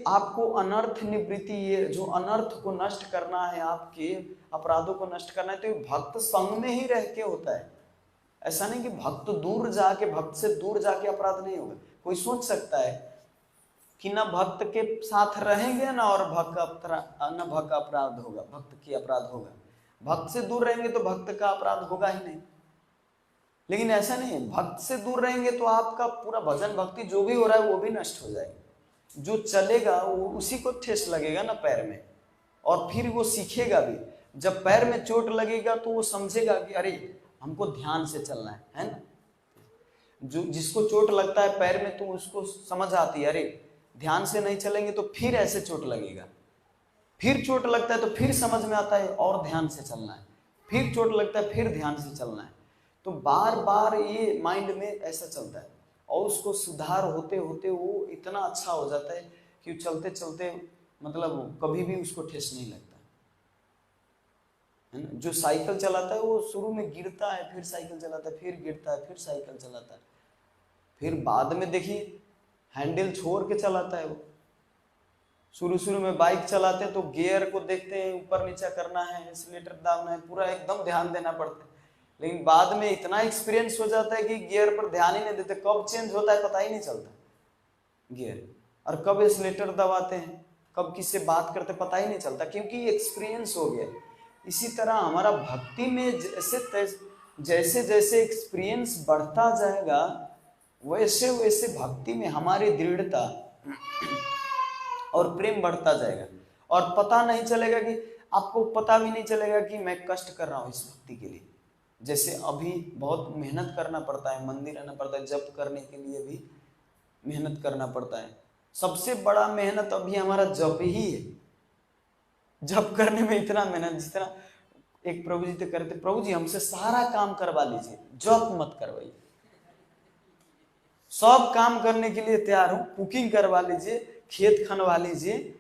आपको अनर्थ निवृत्ति, ये जो अनर्थ को नष्ट करना है, आपके अपराधों को नष्ट करना है, तो ये भक्त संग में ही रह के होता है। ऐसा नहीं कि भक्त दूर जाके, भक्त से दूर जाके अपराध नहीं होगा। कोई सोच सकता है कि ना भक्त के साथ रहेंगे ना और भक्त अपराध होगा, भक्त की अपराध होगा। भक्त से दूर रहेंगे तो भक्त का अपराध होगा ही नहीं। लेकिन ऐसा नहीं है, भक्त से दूर रहेंगे तो आपका पूरा भजन भक्ति जो भी हो रहा है वो भी नष्ट हो जाएगा। जो चलेगा वो उसी को ठेस लगेगा ना पैर में, और फिर वो सीखेगा भी। जब पैर में चोट लगेगा तो वो समझेगा कि अरे हमको ध्यान से चलना है ना। जो जिसको चोट लगता है पैर में तो उसको समझ आती है, अरे ध्यान से नहीं चलेंगे तो फिर ऐसे चोट लगेगा। फिर चोट लगता है तो फिर समझ में आता है और ध्यान से चलना है। फिर चोट लगता है फिर ध्यान से चलना है। तो बार बार ये माइंड में ऐसा चलता है, और उसको सुधार होते होते वो इतना अच्छा हो जाता है कि चलते चलते मतलब कभी भी उसको ठेस नहीं लगता है ना। जो साइकिल चलाता है वो शुरू में गिरता है, फिर साइकिल चलाता है, फिर गिरता है, फिर साइकिल चलाता है, फिर बाद में देखिए हैंडल छोड़ के चलाता है वो। शुरू में बाइक चलाते हैं तो गियर को देखते हैं, ऊपर नीचा करना है, एक्सीलेटर दाबना है, पूरा एकदम ध्यान देना पड़ता है। लेकिन बाद में इतना एक्सपीरियंस हो जाता है कि गियर पर ध्यान ही नहीं देते, कब चेंज होता है पता ही नहीं चलता गियर, और कब एक्सीलेटर दबाते हैं, कब किससे बात करते पता ही नहीं चलता, क्योंकि एक्सपीरियंस हो गया। इसी तरह हमारा भक्ति में जैसे जैसे एक्सपीरियंस बढ़ता जाएगा वैसे वैसे भक्ति में हमारी दृढ़ता और प्रेम बढ़ता जाएगा। और पता नहीं चलेगा कि, आपको पता भी नहीं चलेगा कि मैं कष्ट कर रहा हूँ इस भक्ति के लिए। जैसे अभी बहुत मेहनत करना पड़ता है, मंदिर आना पड़ता है, जप करने के लिए भी मेहनत करना पड़ता है। सबसे बड़ा मेहनत अभी हमारा जप ही है। जप करने में इतना मेहनत, जितना एक प्रभु जी तो करते, प्रभु जी हमसे सारा काम करवा लीजिए, जप मत करवाइए। सब काम करने के लिए तैयार हूं, कुकिंग करवा लीजिए, खेत खनवा लीजिए,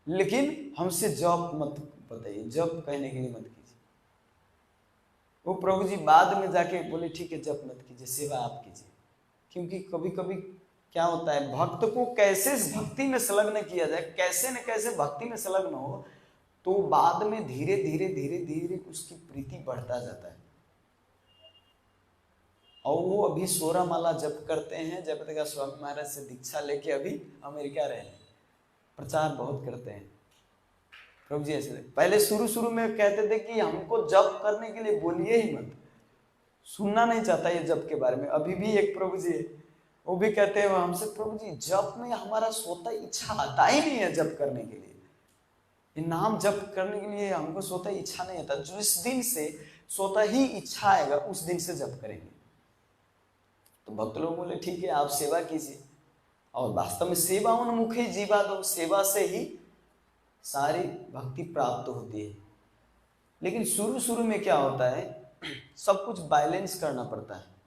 लेकिन हमसे जप मत बताइए, जप कहने के लिए मत कीजिए। वो प्रभु जी बाद में जाके बोले ठीक है जप मत कीजिए, सेवा आप कीजिए। क्योंकि कभी कभी क्या होता है, भक्त को कैसे भक्ति में संलग्न किया जाए, कैसे न कैसे भक्ति में संलग्न हो, तो बाद में धीरे धीरे धीरे धीरे उसकी प्रीति बढ़ता जाता है। और वो अभी 16 माला जप करते हैं, जयप्रकाश स्वामी महाराज से दीक्षा लेके अभी अमेरिका रहे हैं, प्रचार बहुत करते हैं। प्रभु जी ऐसे पहले शुरू में कहते थे कि हमको जप करने के लिए बोलिए ही मत, सुनना नहीं चाहता ये जप के बारे में। अभी भी एक प्रभु जी है, वो भी कहते हैं हमसे, प्रभु जी जप में हमारा स्वतः इच्छा आता ही नहीं है जप करने के लिए, ये नाम जप करने के लिए हमको स्वतः इच्छा नहीं आता। जिस दिन से स्वतः ही इच्छा आएगा उस दिन से जप करेंगे। तो भक्त लोग बोले ठीक है आप सेवा कीजिए, और वास्तव में सेवा उन्मुखी जीवा दो, सेवा से ही सारी भक्ति प्राप्त होती है। लेकिन शुरू में क्या होता है, सब कुछ बैलेंस करना पड़ता है।